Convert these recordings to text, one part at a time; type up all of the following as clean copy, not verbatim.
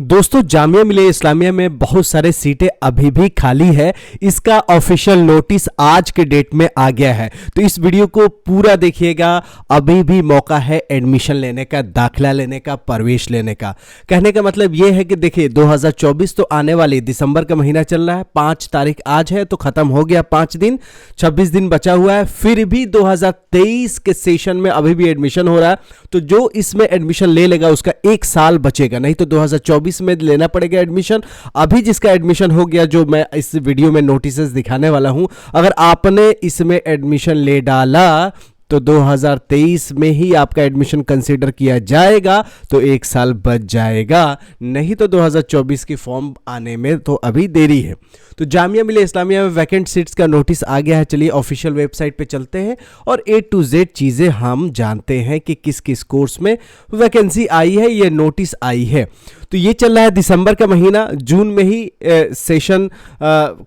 दोस्तों, जामिया मिलिया इस्लामिया में बहुत सारे सीटें अभी भी खाली है। इसका ऑफिशियल नोटिस आज के डेट में आ गया है, तो इस वीडियो को पूरा देखिएगा। अभी भी मौका है एडमिशन लेने का, दाखिला लेने का, प्रवेश लेने का। कहने का मतलब यह है कि देखिए 2024 तो आने वाली, दिसंबर का महीना चल रहा है, 5 तारीख आज है तो खत्म हो गया 5 दिन, 26 दिन बचा हुआ है। फिर भी 2023 के सेशन में अभी भी एडमिशन हो रहा है, तो जो इसमें एडमिशन ले लेगा उसका 1 साल बचेगा, नहीं तो 2024 में लेना पड़ेगा एडमिशन। अभी जिसका एडमिशन हो गया, जो मैं इस वीडियो में नोटिसेस दिखाने वाला हूं, अगर आपने इसमें एडमिशन ले डाला तो 2023 में ही आपका एडमिशन कंसीडर किया जाएगा, तो 1 साल बच जाएगा, नहीं तो 2024 की फॉर्म आने में तो अभी देरी है। तो जामिया मिलिया इस्लामिया में वैकेंट सीट्स का नोटिस आ गया है। चलिए ऑफिशियल वेबसाइट पे चलते हैं और A to Z चीज़ें हम जानते हैं कि किस किस कोर्स में वैकेंसी आई है, ये नोटिस आई है। तो ये चल रहा है दिसंबर का महीना, जून में ही सेशन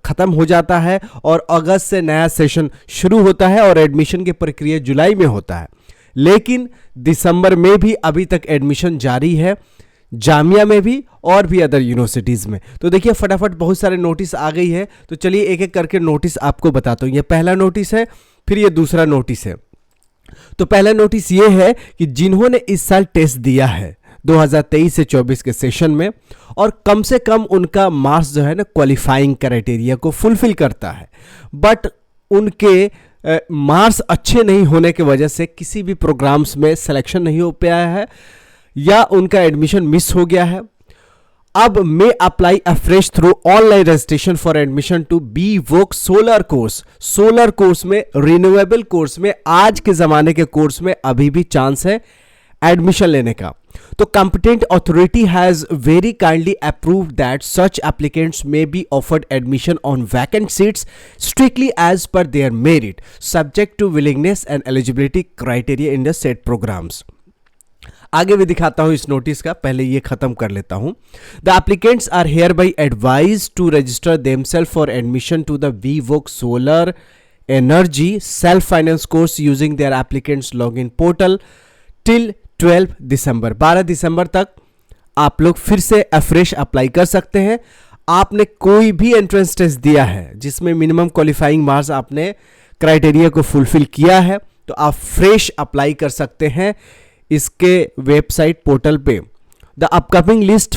ख़त्म हो जाता है और अगस्त से नया सेशन शुरू होता है और एडमिशन की प्रक्रिया जुलाई में होता है। लेकिन दिसंबर में भी अभी तक एडमिशन जारी है, जामिया में भी और भी अदर यूनिवर्सिटीज़ में। तो देखिए फटाफट बहुत सारे नोटिस आ गई है, तो चलिए एक एक करके नोटिस आपको बताता हूँ। ये पहला नोटिस है, फिर ये दूसरा नोटिस है। तो पहला नोटिस ये है कि जिन्होंने इस साल टेस्ट दिया है 2023 से 24 के सेशन में, और कम से कम उनका मार्क्स जो है ना क्वालिफाइंग क्राइटेरिया को फुलफिल करता है, बट उनके मार्क्स अच्छे नहीं होने की वजह से किसी भी प्रोग्राम्स में सिलेक्शन नहीं हो पाया है या उनका एडमिशन मिस हो गया है, अब may apply afresh through online registration for admission to B voc solar course. Solar course में, रिन्यूएबल कोर्स में, आज के जमाने के कोर्स में अभी भी चांस है एडमिशन लेने का। तो competent authority has very kindly approved that such applicants may be offered admission on vacant seats strictly as per their merit, subject to willingness and eligibility criteria in the said programs. आगे भी दिखाता हूं इस notice का, पहले ये खत्म कर लेता हूं। The applicants are hereby advised to register themselves for admission to the VVOC Solar Energy self-finance course using their applicants login portal till 12 दिसंबर। 12 दिसंबर तक आप लोग फिर से अफ्रेश अप्लाई कर सकते हैं। आपने कोई भी एंट्रेंस टेस्ट दिया है जिसमें मिनिमम क्वालिफाइंग मार्क्स आपने क्राइटेरिया को फुलफिल किया है, तो आप फ्रेश अप्लाई कर सकते हैं इसके वेबसाइट पोर्टल पे। The upcoming list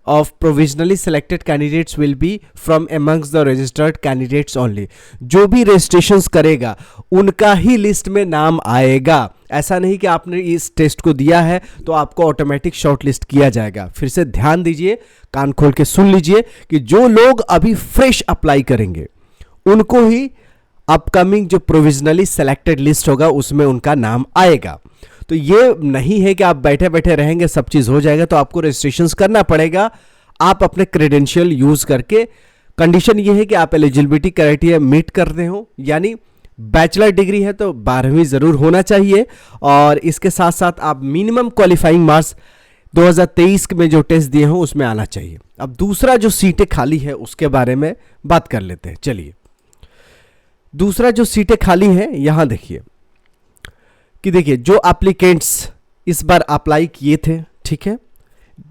of provisionally selected candidates will be from amongst the registered candidates only. जो भी रजिस्ट्रेशंस करेगा उनका ही लिस्ट में नाम आएगा। ऐसा नहीं कि आपने इस टेस्ट को दिया है तो आपको ऑटोमेटिक शॉर्ट लिस्ट किया जाएगा। फिर से ध्यान दीजिए, कान खोल के सुन लीजिए कि जो लोग अभी फ्रेश अप्लाई करेंगे उनको ही अपकमिंग जो प्रोविजनली सेलेक्टेड लिस्ट होगा उसमें उनका नाम आएगा। तो ये नहीं है कि आप बैठे बैठे रहेंगे सब चीज़ हो जाएगा, तो आपको रजिस्ट्रेशंस करना पड़ेगा। आप अपने क्रेडेंशियल यूज़ करके, कंडीशन ये है कि आप एलिजिबिलिटी क्राइटेरिया मीट कर रहे हो, यानी बैचलर डिग्री है तो 12वीं ज़रूर होना चाहिए, और इसके साथ साथ आप मिनिमम क्वालिफाइंग मार्क्स 2023 में जो टेस्ट दिए हों उसमें आना चाहिए। अब दूसरा जो सीटें खाली है उसके बारे में बात कर लेते हैं। चलिए दूसरा जो सीटें खाली हैं यहाँ देखिए कि देखिए जो एप्लीकेंट्स इस बार अप्लाई किए थे, ठीक है,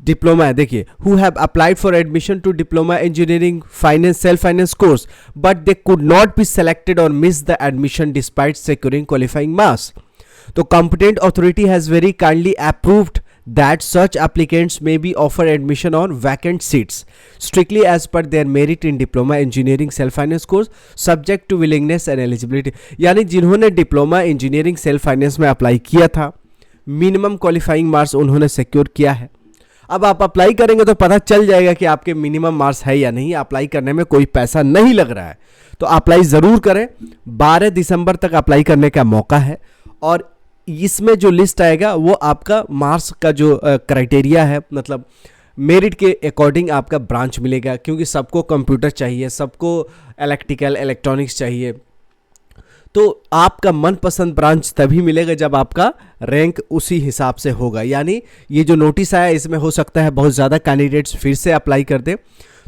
डिप्लोमा है, देखिए who have applied for admission to diploma engineering finance self finance course but they could not be selected और miss the admission despite securing qualifying marks. तो competent authority has very kindly approved that such applicants may be offered admission on vacant seats strictly as per their merit in diploma engineering self finance course subject to willingness and eligibility। यानी जिन्होंने diploma engineering self finance में apply किया था, minimum qualifying marks उन्होंने secure किया है। अब आप अप्लाई करेंगे तो पता चल जाएगा कि आपके मिनिमम मार्क्स है या नहीं। अप्लाई करने में कोई पैसा नहीं लग रहा है, तो अप्लाई ज़रूर करें। 12 दिसंबर तक अप्लाई करने का मौका है, और इसमें जो लिस्ट आएगा वो आपका मार्क्स का जो क्राइटेरिया है, मतलब मेरिट के अकॉर्डिंग आपका ब्रांच मिलेगा, क्योंकि सबको कंप्यूटर चाहिए, सबको इलेक्ट्रिकल इलेक्ट्रॉनिक्स चाहिए। तो आपका मनपसंद ब्रांच तभी मिलेगा जब आपका रैंक उसी हिसाब से होगा। यानी ये जो नोटिस आया इसमें हो सकता है बहुत ज़्यादा कैंडिडेट्स फिर से अप्लाई कर दें,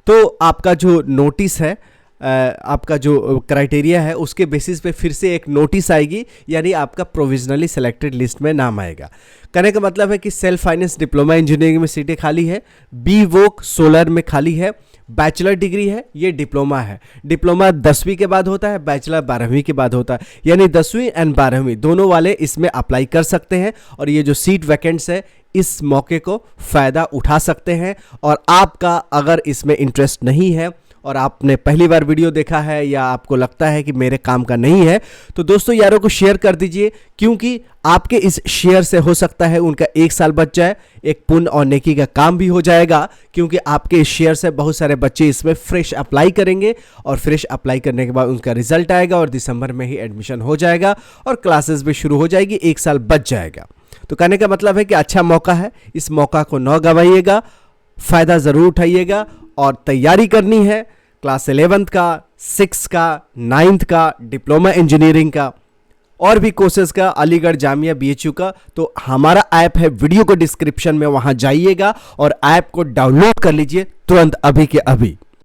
तो आपका जो नोटिस है आपका जो क्राइटेरिया है उसके बेसिस पे फिर से एक नोटिस आएगी, यानी आपका प्रोविजनली सिलेक्टेड लिस्ट में नाम आएगा। कहने का मतलब है कि सेल्फ फाइनेंस डिप्लोमा इंजीनियरिंग में सीटें खाली है, बी वोक सोलर में खाली है, बैचलर डिग्री है, ये डिप्लोमा है। डिप्लोमा 10वीं के बाद होता है, बैचलर 12वीं के बाद होता है, यानी 10वीं एंड 12वीं दोनों वाले इसमें अप्लाई कर सकते हैं और ये जो सीट वैकेंट्स है इस मौके को फ़ायदा उठा सकते हैं। और आपका अगर इसमें इंटरेस्ट नहीं है और आपने पहली बार वीडियो देखा है या आपको लगता है कि मेरे काम का नहीं है, तो दोस्तों यारों को शेयर कर दीजिए, क्योंकि आपके इस शेयर से हो सकता है उनका 1 साल बच जाए, एक पुण्य और नेकी का काम भी हो जाएगा, क्योंकि आपके इस शेयर से बहुत सारे बच्चे इसमें फ्रेश अप्लाई करेंगे और फ्रेश अप्लाई करने के बाद उनका रिजल्ट आएगा और दिसंबर में ही एडमिशन हो जाएगा और क्लासेस भी शुरू हो जाएगी, 1 साल बच जाएगा। तो कहने का मतलब है कि अच्छा मौका है, इस मौका को न गंवाइएगा, फ़ायदा ज़रूर उठाइएगा और तैयारी करनी है क्लास 11th का, 6 का, 9th का, डिप्लोमा इंजीनियरिंग का और भी कोर्सेज का, अलीगढ़ जामिया BHU का। तो हमारा ऐप है, वीडियो को डिस्क्रिप्शन में वहां जाइएगा और ऐप को डाउनलोड कर लीजिए तुरंत, अभी के अभी।